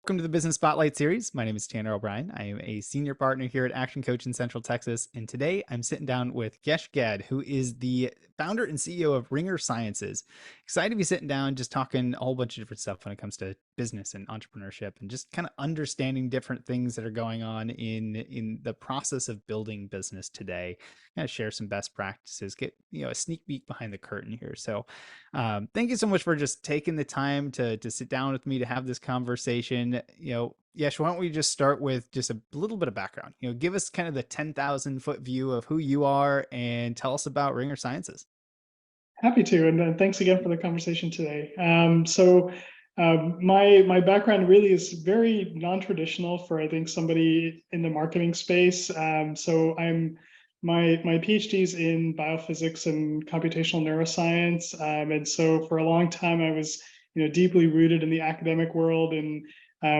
Welcome to the Business Spotlight series. My name is Tanner O'Brien. I am a senior partner here at Action Coach in Central Texas. And today I'm sitting down with Yash Gad, who is the founder and CEO of Ringer Sciences. Excited to be sitting down, just talking a whole bunch of different stuff when it comes to business and entrepreneurship and just kind of understanding different things that are going on in the process of building business today. Kind of share some best practices, get a sneak peek behind the curtain here. So thank you so much for just taking the time to sit down with me to have this conversation. Yesh, why don't we just start with just a little bit of background? Give us kind of the 10,000-foot view of who you are and tell us about Ringer Sciences. Happy to, and thanks again for the conversation today. My background really is very non-traditional for I think somebody in the marketing space. My PhD is in biophysics and computational neuroscience, and so for a long time I was deeply rooted in the academic world and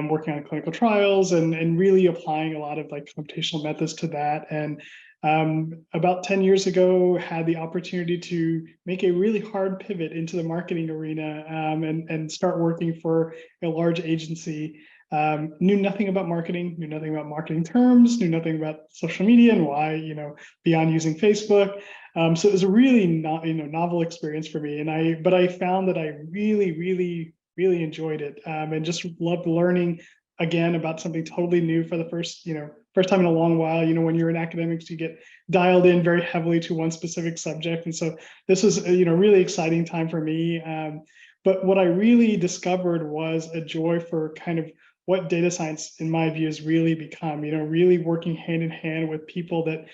working on clinical trials and really applying a lot of like computational methods to that. And about 10 years ago, had the opportunity to make a really hard pivot into the marketing arena and start working for a large agency. Knew nothing about marketing, knew nothing about marketing terms, knew nothing about social media and why, beyond using Facebook. So it was a really novel experience for me. But I found that I really enjoyed it and just loved learning again about something totally new for the first time in a long while. When you're in academics, you get dialed in very heavily to one specific subject. And so this was a really exciting time for me. But what I really discovered was a joy for kind of what data science, in my view, has really become, really working hand in hand with people that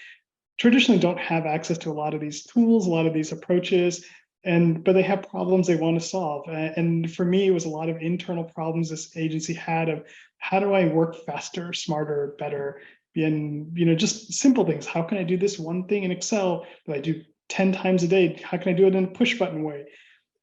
traditionally don't have access to a lot of these tools, a lot of these approaches, but they have problems they want to solve. And for me, it was a lot of internal problems this agency had of how do I work faster, smarter, better, and just simple things. How can I do this one thing in Excel that I do 10 times a day? How can I do it in a push button way?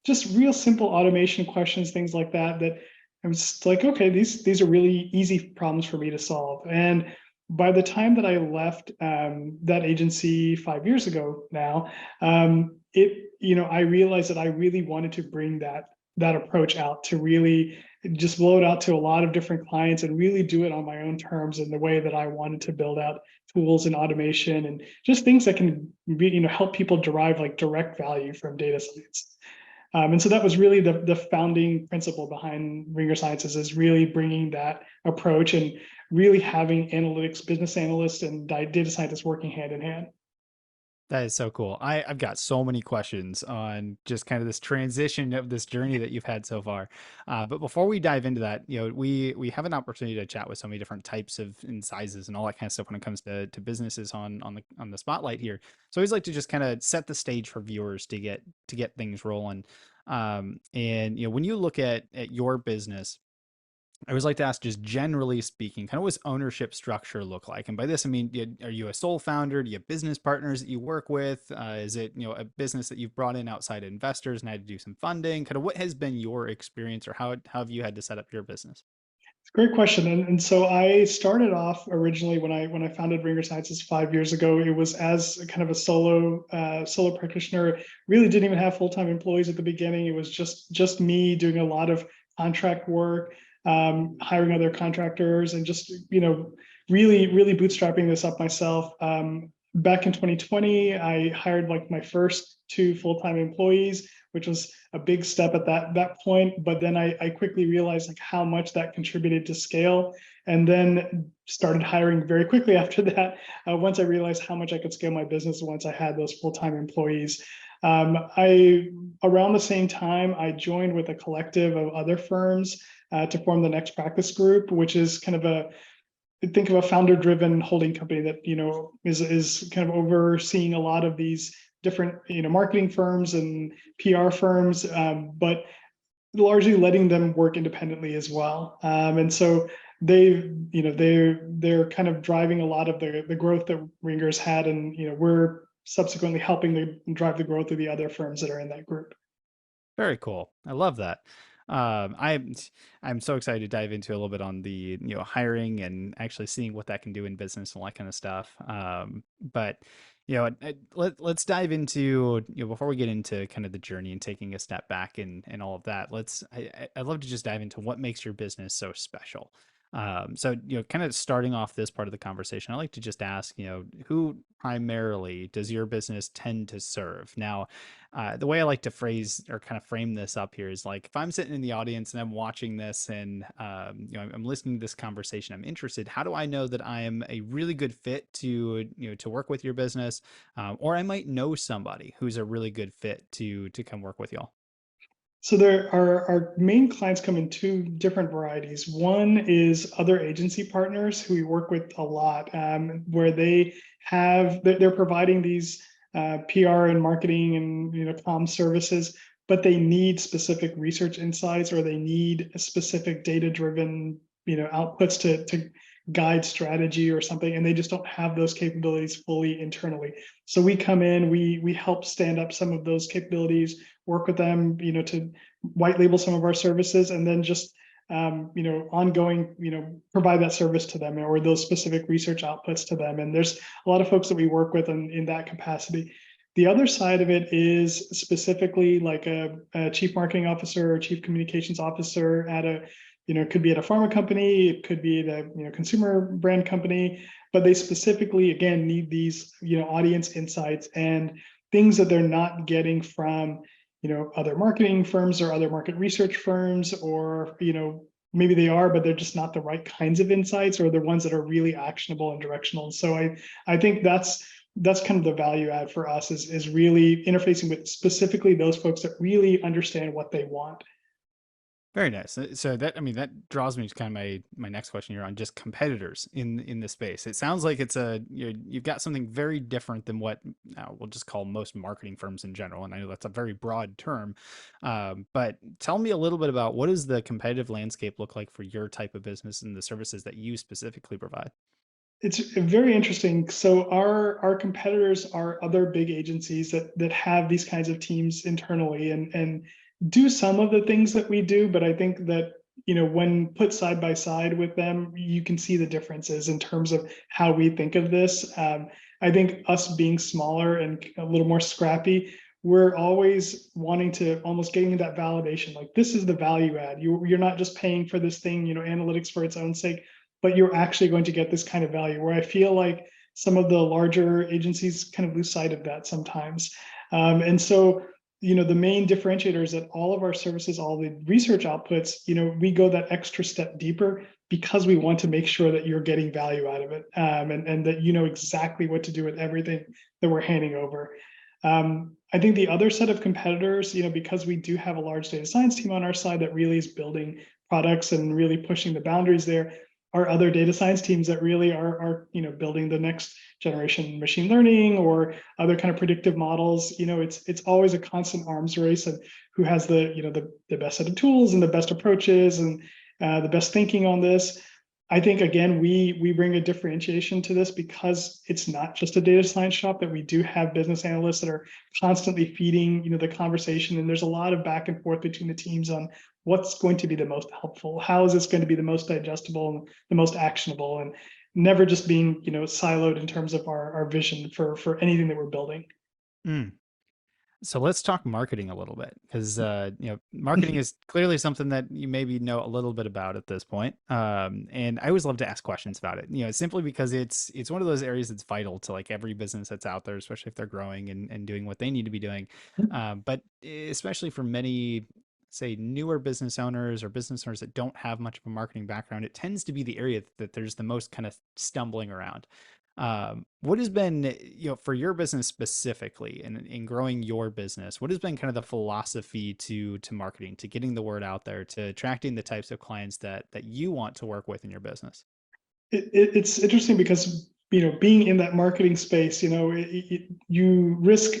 Just real simple automation questions, things like that, that I was like, okay, these are really easy problems for me to solve. And by the time that I left that agency 5 years ago now, I realized that I really wanted to bring that approach out to really just blow it out to a lot of different clients and really do it on my own terms in the way that I wanted to build out tools and automation and just things that can help people derive like direct value from data science. And so that was really the founding principle behind Ringer Sciences, is really bringing that approach and really having analytics, business analysts, and data scientists working hand in hand. That is so cool. I've got so many questions on just kind of this transition of this journey that you've had so far. But before we dive into that, we have an opportunity to chat with so many different types of and sizes and all that kind of stuff when it comes to businesses on the spotlight here. So I always like to just kind of set the stage for viewers to get things rolling. And when you look at your business, I always like to ask, just generally speaking, kind of what's ownership structure look like? And by this, I mean, are you a sole founder? Do you have business partners that you work with? Is it, a business that you've brought in outside investors and had to do some funding? Kind of what has been your experience, or how have you had to set up your business? It's a great question. And so I started off originally when I founded Ringer Sciences 5 years ago. It was as kind of a solo practitioner. Really didn't even have full-time employees at the beginning. It was just me doing a lot of contract work, hiring other contractors, and just really bootstrapping this up myself. Back in 2020, I hired like my first two full-time employees, which was a big step at that point. But then I quickly realized like how much that contributed to scale, and then started hiring very quickly after that. Once I realized how much I could scale my business once I had those full-time employees. I Around the same time, I joined with a collective of other firms to form the Next Practice Group, which is kind of think of a founder-driven holding company that is kind of overseeing a lot of these different marketing firms and PR firms, but largely letting them work independently as well. And so they're kind of driving a lot of the growth that Ringer's had, and we're subsequently helping them drive the growth of the other firms that are in that group. Very cool. I love that. I'm so excited to dive into a little bit on the hiring and actually seeing what that can do in business and all that kind of stuff. But Let's dive into, before we get into kind of the journey and taking a step back and all of that. I'd love to just dive into what makes your business so special. So, kind of starting off this part of the conversation, I like to just ask, who primarily does your business tend to serve? Now, the way I like to phrase or kind of frame this up here is like, if I'm sitting in the audience and I'm watching this and, I'm listening to this conversation, I'm interested. How do I know that I am a really good fit to work with your business? Or I might know somebody who's a really good fit to come work with y'all. So there are our main clients come in two different varieties. One is other agency partners who we work with a lot, where they're providing these PR and marketing and comm services, but they need specific research insights or they need a specific data driven outputs to guide strategy or something, and they just don't have those capabilities fully internally. So we come in, we help stand up some of those capabilities, work with them, to white label some of our services, and then just ongoing, provide that service to them or those specific research outputs to them. And there's a lot of folks that we work with in that capacity. The other side of it is specifically like a chief marketing officer or chief communications officer at a, it could be at a pharma company, it could be at a consumer brand company, but they specifically again need these audience insights and things that they're not getting from other marketing firms or other market research firms, or maybe they are, but they're just not the right kinds of insights or the ones that are really actionable and directional. And so I think that's kind of the value add for us is really interfacing with specifically those folks that really understand what they want. Very nice. So that, I mean, that draws me to kind of my next question here on just competitors in the space. It sounds like you've got something very different than what we'll just call most marketing firms in general. And I know that's a very broad term, but tell me a little bit about what does the competitive landscape look like for your type of business and the services that you specifically provide? It's very interesting. So our competitors are other big agencies that have these kinds of teams internally and do some of the things that we do, but I think that when put side by side with them, you can see the differences in terms of how we think of this. I think us being smaller and a little more scrappy, we're always wanting to almost getting that validation, like this is the value add. You're not just paying for this thing, analytics for its own sake, but you're actually going to get this kind of value, where I feel like some of the larger agencies kind of lose sight of that sometimes. And so, the main differentiator is that all of our services, all the research outputs, we go that extra step deeper because we want to make sure that you're getting value out of it, and that you know exactly what to do with everything that we're handing over. I think the other set of competitors, because we do have a large data science team on our side that really is building products and really pushing the boundaries there, are other data science teams that really are building the next generation machine learning or other kind of predictive models. It's always a constant arms race of who has the best set of tools and the best approaches and the best thinking on this. I think again we bring a differentiation to this because it's not just a data science shop, that we do have business analysts that are constantly feeding the conversation, and there's a lot of back and forth between the teams on what's going to be the most helpful, how is this going to be the most digestible and the most actionable, and never just being siloed in terms of our vision for anything that we're building. Mm. So let's talk marketing a little bit because marketing is clearly something that you maybe know a little bit about at this point. And I always love to ask questions about it. Simply because it's one of those areas that's vital to like every business that's out there, especially if they're growing and doing what they need to be doing. But especially for many, say, newer business owners or business owners that don't have much of a marketing background, it tends to be the area that there's the most kind of stumbling around. What has been, for your business specifically and in growing your business, what has been kind of the philosophy to marketing, to getting the word out there, to attracting the types of clients that you want to work with in your business? It's interesting because being in that marketing space, you risk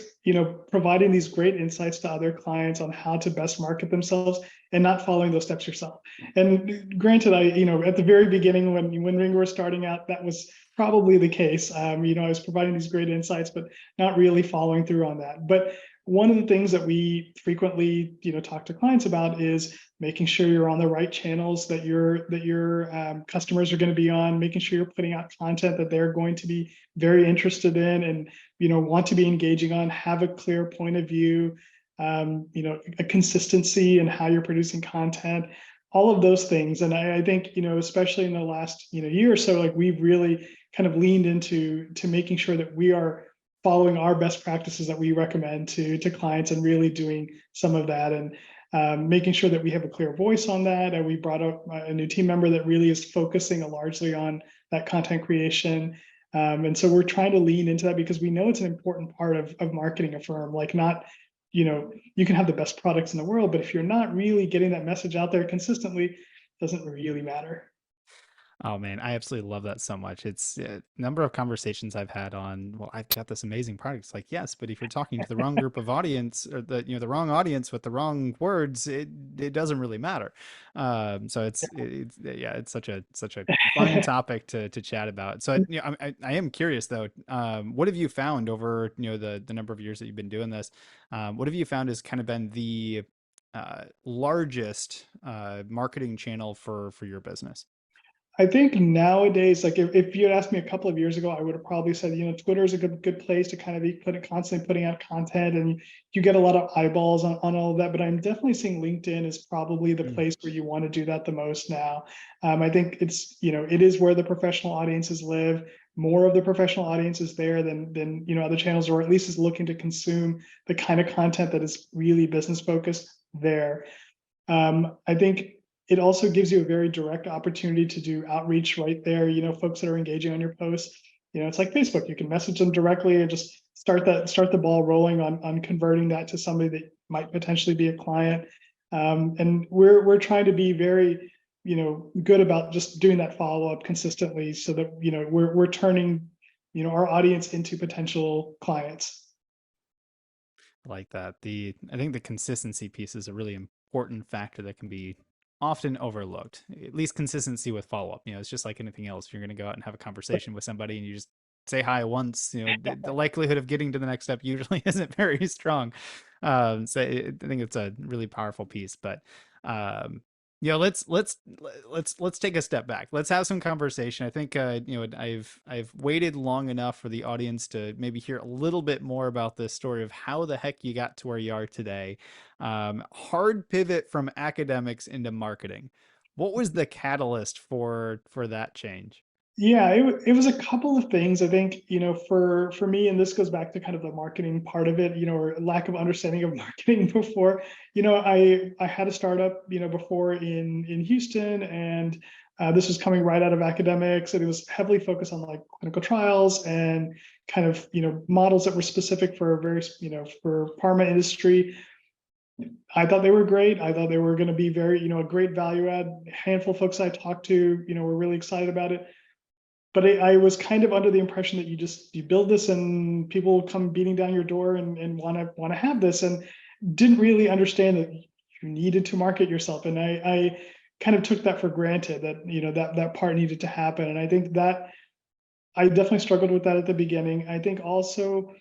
providing these great insights to other clients on how to best market themselves and not following those steps yourself. And granted, I at the very beginning when Ringo was starting out, that was probably the case. I was providing these great insights, but not really following through on that. But one of the things that we frequently, talk to clients about is making sure you're on the right channels that your customers are going to be on, making sure you're putting out content that they're going to be very interested in and want to be engaging on, have a clear point of view, a consistency in how you're producing content, all of those things. And I think, especially in the last year or so, like we've really kind of leaned into making sure that we are following our best practices that we recommend to clients and really doing some of that, and making sure that we have a clear voice on that. And we brought up a new team member that really is focusing largely on that content creation. And so we're trying to lean into that because we know it's an important part of marketing a firm. Like, not, you can have the best products in the world, but if you're not really getting that message out there consistently, it doesn't really matter. Oh man, I absolutely love that so much. It's a number of conversations I've had on, well, I've got this amazing product. It's like, yes, but if you're talking to the wrong group of audience, or the wrong audience with the wrong words, it doesn't really matter. So yeah, it's such a fun topic to chat about. So I am curious though, what have you found over the number of years that you've been doing this? What have you found has kind of been the largest marketing channel for your business? I think nowadays, like if you had asked me a couple of years ago, I would have probably said, Twitter is a good place to kind of be constantly putting out content, and you get a lot of eyeballs on all of that. But I'm definitely seeing LinkedIn is probably the Mm. place where you want to do that the most now. I think it is where the professional audiences live. More of the professional audience is there than other channels, or at least is looking to consume the kind of content that is really business focused there. I think it also gives you a very direct opportunity to do outreach right there. Folks that are engaging on your posts, it's like Facebook. You can message them directly and just start the ball rolling on converting that to somebody that might potentially be a client. And we're trying to be very, good about just doing that follow up consistently, so that we're turning our audience into potential clients. Like that. I think the consistency piece is a really important factor that can be often overlooked. At least consistency with follow up. It's just like anything else. If you're going to go out and have a conversation with somebody and you just say hi once, the likelihood of getting to the next step usually isn't very strong. So I think it's a really powerful piece. But um, let's take a step back. Let's have some conversation. I think I've waited long enough for the audience to maybe hear a little bit more about this story of how the heck you got to where you are today. Hard pivot from academics into marketing. What was the catalyst for that change? Yeah, it was a couple of things. I think, for me, and this goes back to kind of the marketing part of it, or lack of understanding of marketing before. I had a startup, before in Houston, and this was coming right out of academics, and it was heavily focused on like clinical trials and kind of, models that were specific for various, for pharma industry. I thought they were great. I thought they were going to be very, a great value add. A handful of folks I talked to, were really excited about it, but I was kind of under the impression that you build this and people come beating down your door and want to have this, and didn't really understand that you needed to market yourself. And I kind of took that for granted, that that part needed to happen. And I think that I definitely struggled with that at the beginning. I think also,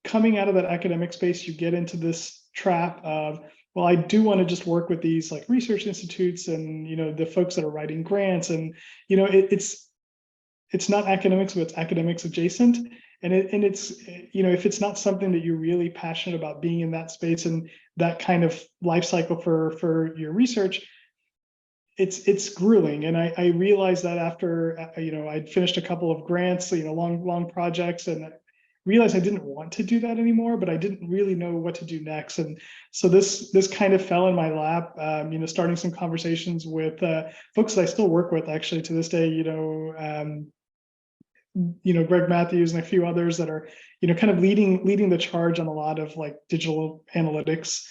coming out of that academic space, you get into this trap of, well, I do want to just work with these like research institutes and the folks that are writing grants, and it's not academics, but it's academics adjacent. And it's, if it's not something that you're really passionate about being in that space and that kind of life cycle for your research, it's grueling. And I realized that after I'd finished a couple of grants, long projects, and I realized I didn't want to do that anymore, but I didn't really know what to do next. And so this kind of fell in my lap. Starting some conversations with folks that I still work with actually to this day. Greg Matthews and a few others that are, kind of leading the charge on a lot of like digital analytics.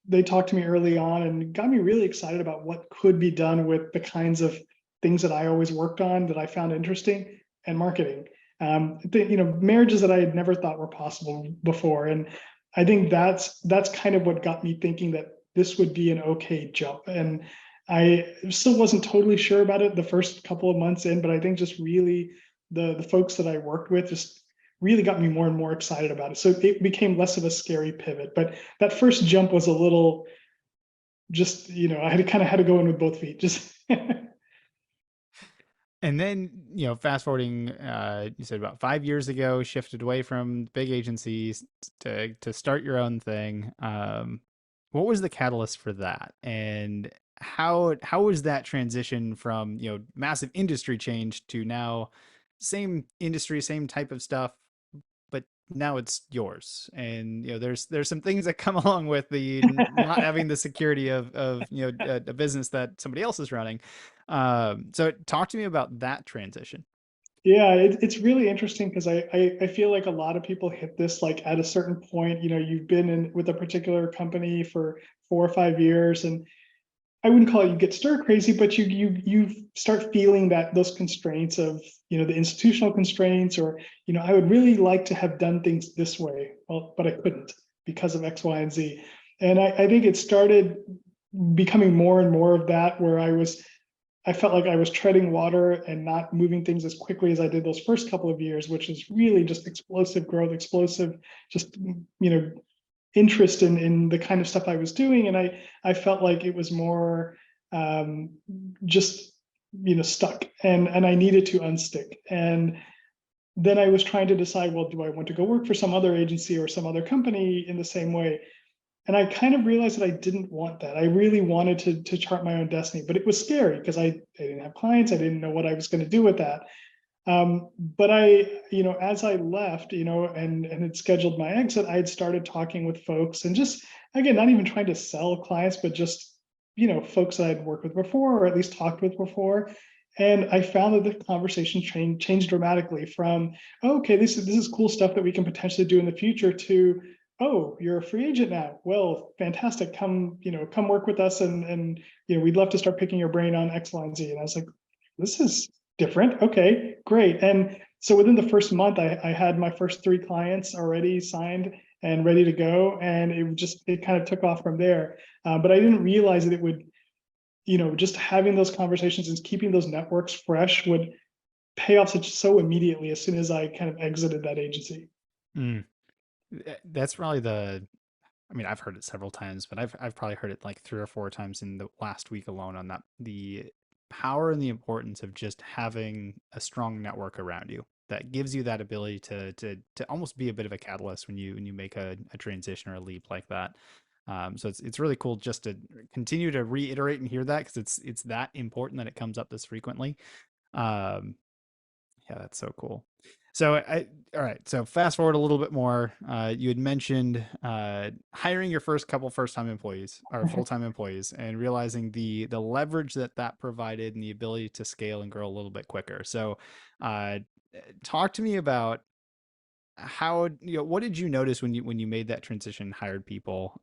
They talked to me early on and got me really excited about what could be done with the kinds of things that I always worked on that I found interesting, and marketing. Marriages that I had never thought were possible before. And I think that's kind of what got me thinking that this would be an okay jump. And I still wasn't totally sure about it the first couple of months in, but I think just really the folks that I worked with just really got me more and more excited about it. So it became less of a scary pivot. But that first jump was a little just, I had to kind of had to go in with both feet. Just And then, fast forwarding, you said about 5 years ago, shifted away from big agencies to start your own thing. What was the catalyst for that, and how was that transition from massive industry change to now same industry, same type of stuff, but now it's yours? And there's some things that come along with the not having the security of a business that somebody else is running. So talk to me about that transition. yeah, it's really interesting because I feel like a lot of people hit this like at a certain point. You've been in with a particular company for 4 or 5 years, and I wouldn't call it you get stir crazy, but you start feeling that those constraints of the institutional constraints, or I would really like to have done things this way, well, but I couldn't because of X, Y, and Z. And I think it started becoming more and more of that, where I felt like I was treading water and not moving things as quickly as I did those first couple of years, which is really just explosive growth, explosive, just interest in the kind of stuff I was doing. And I felt like it was more um, just stuck, and I needed to unstick. And then I was trying to decide, well, do I want to go work for some other agency or some other company in the same way? And I kind of realized that I didn't want that. I really wanted to chart my own destiny, but it was scary because I didn't have clients. I didn't know what I was going to do with that. But as I left, and had scheduled my exit, I had started talking with folks, and just, again, not even trying to sell clients, but just, folks that I'd worked with before, or at least talked with before. And I found that the conversation changed dramatically from, oh, okay, this is cool stuff that we can potentially do in the future, to, oh, you're a free agent now. Well, fantastic. Come work with us, and we'd love to start picking your brain on X, Y, and Z. And I was like, this is different. Okay, great. And so within the first month, I had my first 3 clients already signed and ready to go, and it kind of took off from there. But I didn't realize that it would, just having those conversations and keeping those networks fresh would pay off so immediately as soon as I kind of exited that agency. Mm. That's probably I mean, I've heard it several times, but I've probably heard it like 3 or 4 times in the last week alone on that, the power and the importance of just having a strong network around you that gives you that ability to almost be a bit of a catalyst when you make a transition or a leap like that. So it's really cool just to continue to reiterate and hear that, because it's that important that it comes up this frequently. Um, yeah, that's so cool. So all right. So fast forward a little bit more. You had mentioned hiring your first time employees or full time employees, and realizing the leverage that provided and the ability to scale and grow a little bit quicker. So, uh, talk to me about how, what did you notice when you made that transition, hired people?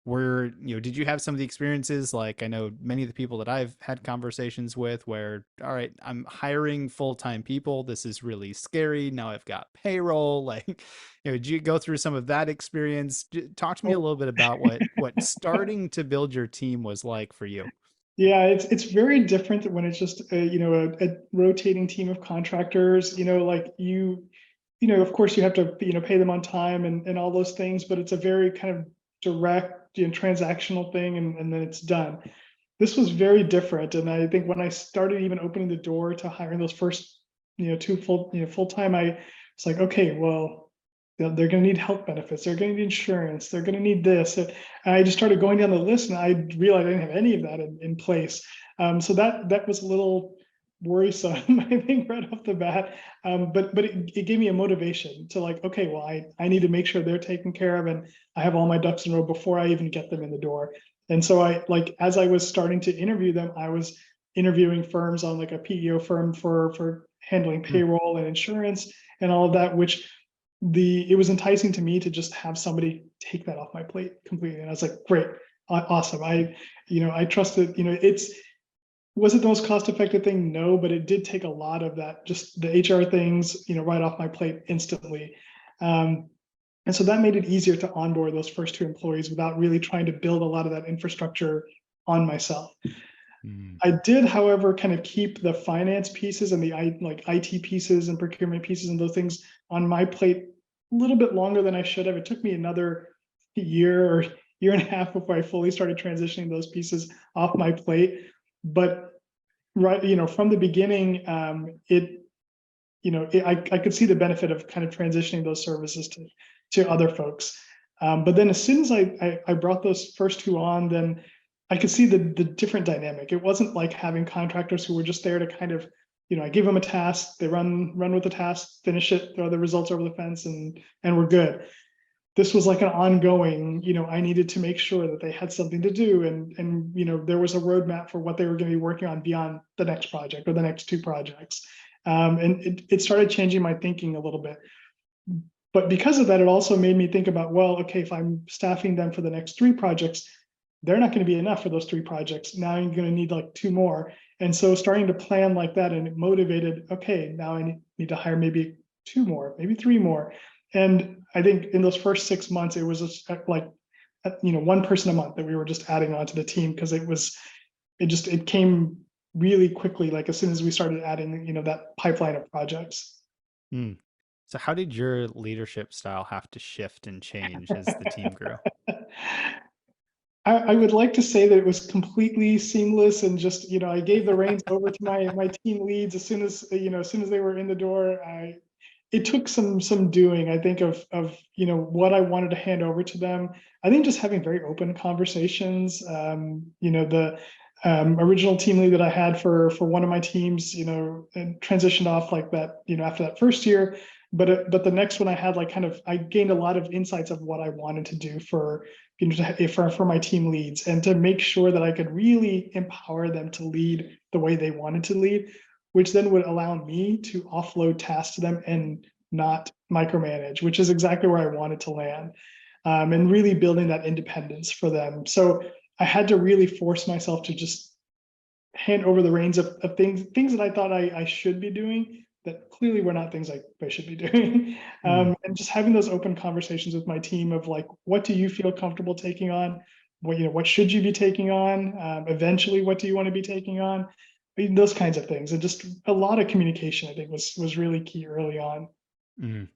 Were did you have some of the experiences, like I know many of the people that I've had conversations with, where, all right, I'm hiring full-time people, this is really scary, now I've got payroll, like, did you go through some of that experience? Talk to me a Oh, little bit about what starting to build your team was like for you. yeah, it's very different when it's just a rotating team of contractors. Like of course you have to pay them on time and all those things, but it's a very kind of direct transactional thing, and then it's done. This was very different, and I think when I started even opening the door to hiring those first 2 full time, I was like, okay, well, they're going to need health benefits, they're going to need insurance, they're going to need this. And I just started going down the list, and I realized I didn't have any of that in place. So that was a little worrisome, I think, right off the bat. But it gave me a motivation to, like, okay, well, I need to make sure they're taken care of, and I have all my ducks in a row before I even get them in the door. And so as I was starting to interview them, I was interviewing firms on like a PEO firm for handling Hmm. payroll and insurance and all of that, which it was enticing to me to just have somebody take that off my plate completely. And I was like, great, awesome. I trusted, was it the most cost effective thing? No, but it did take a lot of that, just the HR things, right off my plate instantly. Um, and so that made it easier to onboard those first 2 employees without really trying to build a lot of that infrastructure on myself. Mm, I did, however, kind of keep the finance pieces and the like IT pieces and procurement pieces and those things on my plate a little bit longer than I should have. It took me another year or year and a half before I fully started transitioning those pieces off my plate. But right, from the beginning, I could see the benefit of kind of transitioning those services to other folks. But then as soon as I brought those first two on, then I could see the different dynamic. It wasn't like having contractors who were just there to kind of, I give them a task, they run with the task, finish it, throw the results over the fence, and we're good. This was like an ongoing, I needed to make sure that they had something to do, and there was a roadmap for what they were going to be working on beyond the next project or the next two projects. And it started changing my thinking a little bit. But because of that, it also made me think about, well, okay, if I'm staffing them for the next three projects, they're not going to be enough for those three projects. Now I'm going to need like two more. And so starting to plan like that, and it motivated, okay, now I need to hire maybe two more, maybe three more. And I think in those first 6 months, it was just like, one person a month that we were just adding on to the team, because it came really quickly, like as soon as we started adding, that pipeline of projects. mm. So how did your leadership style have to shift and change as the team grew? I would like to say that it was completely seamless, and just, I gave the reins over to my team leads as soon as, as soon as they were in the door. It took some doing, I think, of what I wanted to hand over to them. I think just having very open conversations. The original team lead that I had for one of my teams, and transitioned off like that, after that first year. But the next one I had, like, kind of, I gained a lot of insights of what I wanted to do for, for my team leads, and to make sure that I could really empower them to lead the way they wanted to lead, which then would allow me to offload tasks to them and not micromanage, which is exactly where I wanted to land. And really building that independence for them. So I had to really force myself to just hand over the reins of things that I thought I should be doing, that clearly were not things I should be doing. Mm, And just having those open conversations with my team of like, what do you feel comfortable taking on? What should you be taking on? Eventually, what do you want to be taking on? I mean, those kinds of things, and just a lot of communication, I think, was really key early on. mm.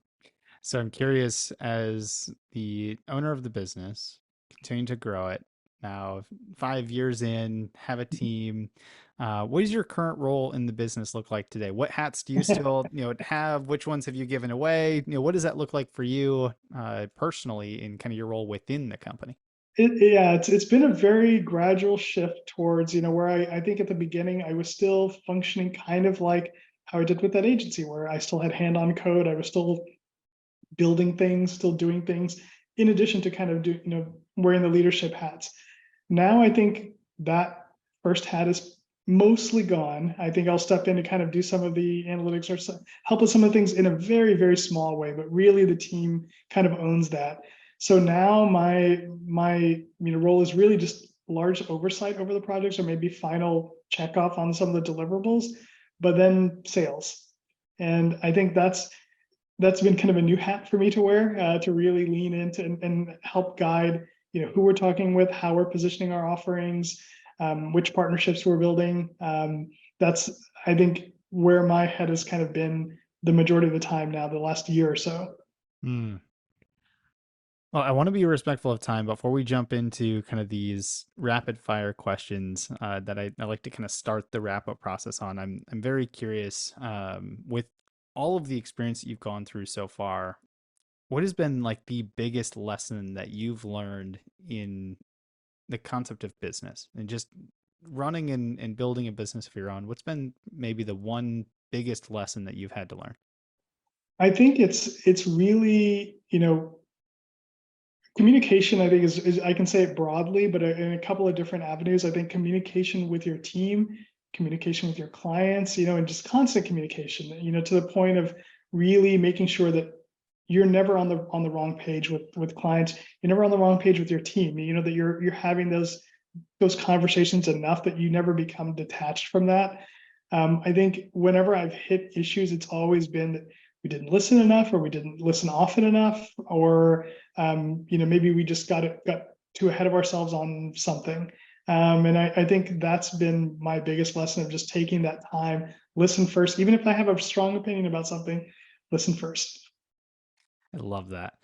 So I'm curious, as the owner of the business, continuing to grow it now, 5 years in, have a team. What does your current role in the business look like today? What hats do you still, have? Which ones have you given away? What does that look like for you personally in kind of your role within the company? Yeah, it's been a very gradual shift towards, where I think at the beginning I was still functioning kind of like how I did with that agency, where I still had hand-on code, I was still building things, still doing things, in addition to kind of wearing the leadership hats. Now I think that first hat is mostly gone. I think I'll step in to kind of do some of the analytics or help with some of the things in a very, very small way, but really the team kind of owns that. So now my role is really just large oversight over the projects, or maybe final check off on some of the deliverables, but then sales. And I think that's been kind of a new hat for me to wear, to really lean into and help guide, who we're talking with, how we're positioning our offerings, which partnerships we're building. That's, I think, where my head has kind of been the majority of the time now, the last year or so. Mm. Well, I want to be respectful of time before we jump into kind of these rapid fire questions that I like to kind of start the wrap up process on. I'm very curious, with all of the experience that you've gone through so far. What has been like the biggest lesson that you've learned in the concept of business and just running and building a business of your own? What's been maybe the one biggest lesson that you've had to learn? I think it's really, communication, I think, is I can say it broadly, but in a couple of different avenues. I think communication with your team, communication with your clients, and just constant communication, to the point of really making sure that you're never on the wrong page with clients. You're never on the wrong page with your team. That you're having those conversations enough that you never become detached from that. I think whenever I've hit issues, it's always been that we didn't listen enough, or we didn't listen often enough, or maybe we just got too ahead of ourselves on something. And I think that's been my biggest lesson of just taking that time, listen first, even if I have a strong opinion about something, listen first. I love that.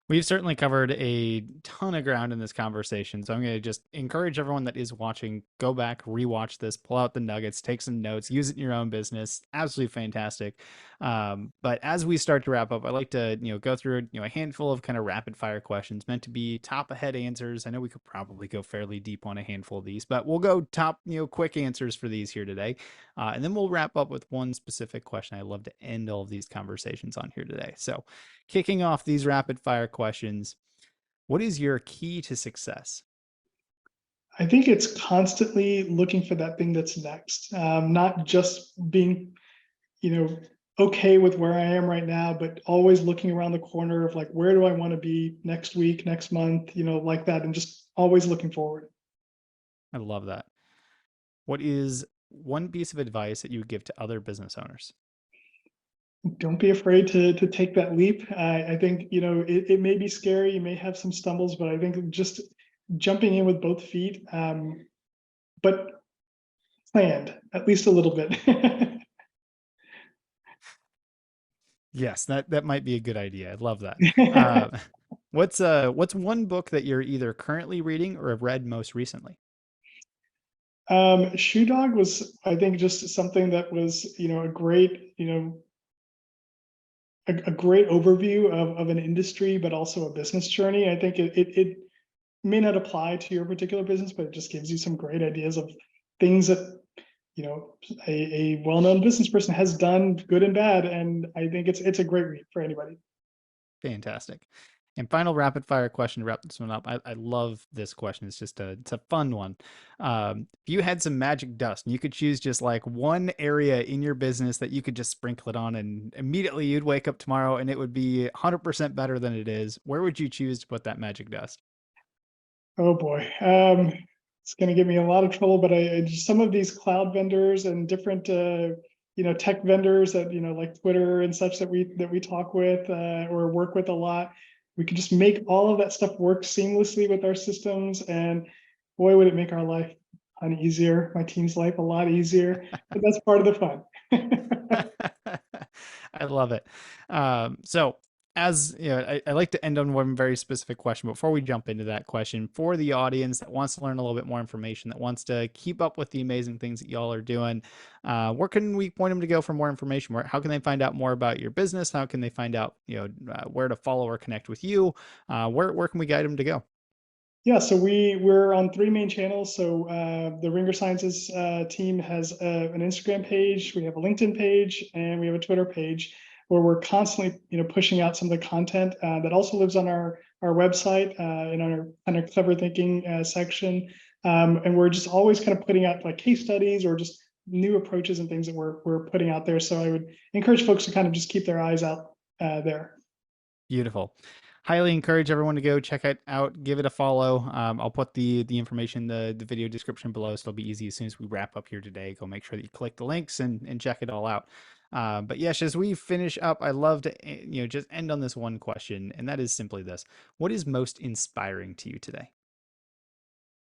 We've certainly covered a ton of ground in this conversation. So I'm going to just encourage everyone that is watching, go back, rewatch this, pull out the nuggets, take some notes, use it in your own business. Absolutely fantastic. But as we start to wrap up, I'd like to, go through, a handful of kind of rapid fire questions meant to be top ahead answers. I know we could probably go fairly deep on a handful of these, but we'll go top, quick answers for these here today. And then we'll wrap up with one specific question. I love to end all of these conversations on here today. So kicking off these rapid fire questions, what is your key to success? I think it's constantly looking for that thing that's next, not just being, you know, okay with where I am right now, but always looking around the corner of like, where do I want to be next week, next month, like that, and just always looking forward. I love that. What is one piece of advice that you would give to other business owners? Don't be afraid to take that leap. I think it may be scary, you may have some stumbles, but I think just jumping in with both feet, but planned at least a little bit. Yes, that might be a good idea. I love that. What's one book that you're either currently reading or have read most recently? Shoe Dog was, I think, just something that was, a great, a great overview of an industry, but also a business journey. I think it may not apply to your particular business, but it just gives you some great ideas of things that, a well-known business person has done, good and bad. And I think it's a great read for anybody. Fantastic. And final rapid fire question to wrap this one up. I love this question. It's a fun one. If you had some magic dust and you could choose just like one area in your business that you could just sprinkle it on and immediately you'd wake up tomorrow and it would be 100% better than it is, where would you choose to put that magic dust? Oh boy. It's going to give me a lot of trouble, but some of these cloud vendors and different, tech vendors that, like Twitter and such that we talk with or work with a lot, we could just make all of that stuff work seamlessly with our systems. And boy, would it make our life easier, my team's life a lot easier. But that's part of the fun. I love it. So as you know, I like to end on one very specific question before we jump into that question for the audience that wants to learn a little bit more information, that wants to keep up with the amazing things that y'all are doing. Where can we point them to go for more information? How can they find out more about your business? How can they find out, where to follow or connect with you? Where can we guide them to go? Yeah, so we're on three main channels. So the Ringer Sciences team has an Instagram page, we have a LinkedIn page, and we have a Twitter page where we're constantly, pushing out some of the content that also lives on our website in our kind of clever thinking section, and we're just always kind of putting out like case studies or just new approaches and things that we're putting out there. So I would encourage folks to kind of just keep their eyes out there. Beautiful. Highly encourage everyone to go check it out, give it a follow. I'll put the information in the video description below, so it'll be easy as soon as we wrap up here today. Go make sure that you click the links and check it all out. But yes, as we finish up, I love to just end on this one question, and that is simply this: what is most inspiring to you today?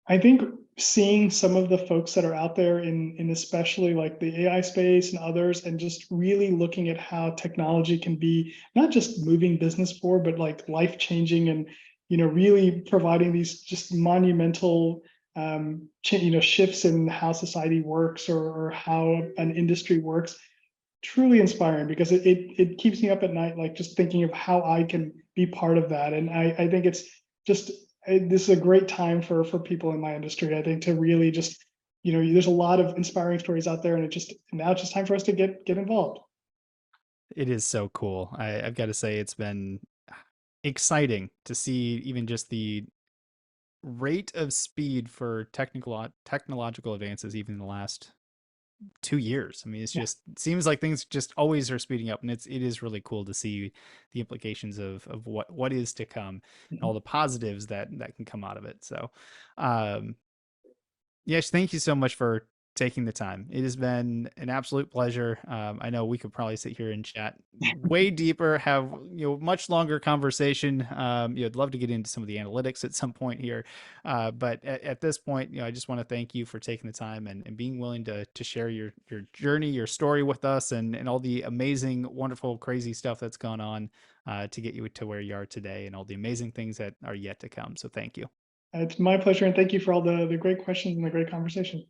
I think seeing some of the folks that are out there in especially like the AI space and others, and just really looking at how technology can be not just moving business forward, but like life changing, and really providing these just monumental shifts in how society works, or how an industry works. Truly inspiring, because it keeps me up at night, like just thinking of how I can be part of that. And I think it's just this is a great time for people in my industry. I think to really just, there's a lot of inspiring stories out there, and now it's just time for us to get involved. It is so cool. I've got to say, it's been exciting to see even just the rate of speed for technological advances even in the last 2 years. I mean, it's Yeah. just it seems like things just always are speeding up, and it is really cool to see the implications of what is to come and all Mhm. the positives that can come out of it. So, yes, thank you so much for taking the time. It has been an absolute pleasure. I know we could probably sit here and chat way deeper, have much longer conversation. I'd love to get into some of the analytics at some point here, but at this point, I just want to thank you for taking the time and being willing to share your journey, your story with us, and all the amazing, wonderful, crazy stuff that's gone on to get you to where you are today, and all the amazing things that are yet to come. So thank you. It's my pleasure, and thank you for all the great questions and the great conversation.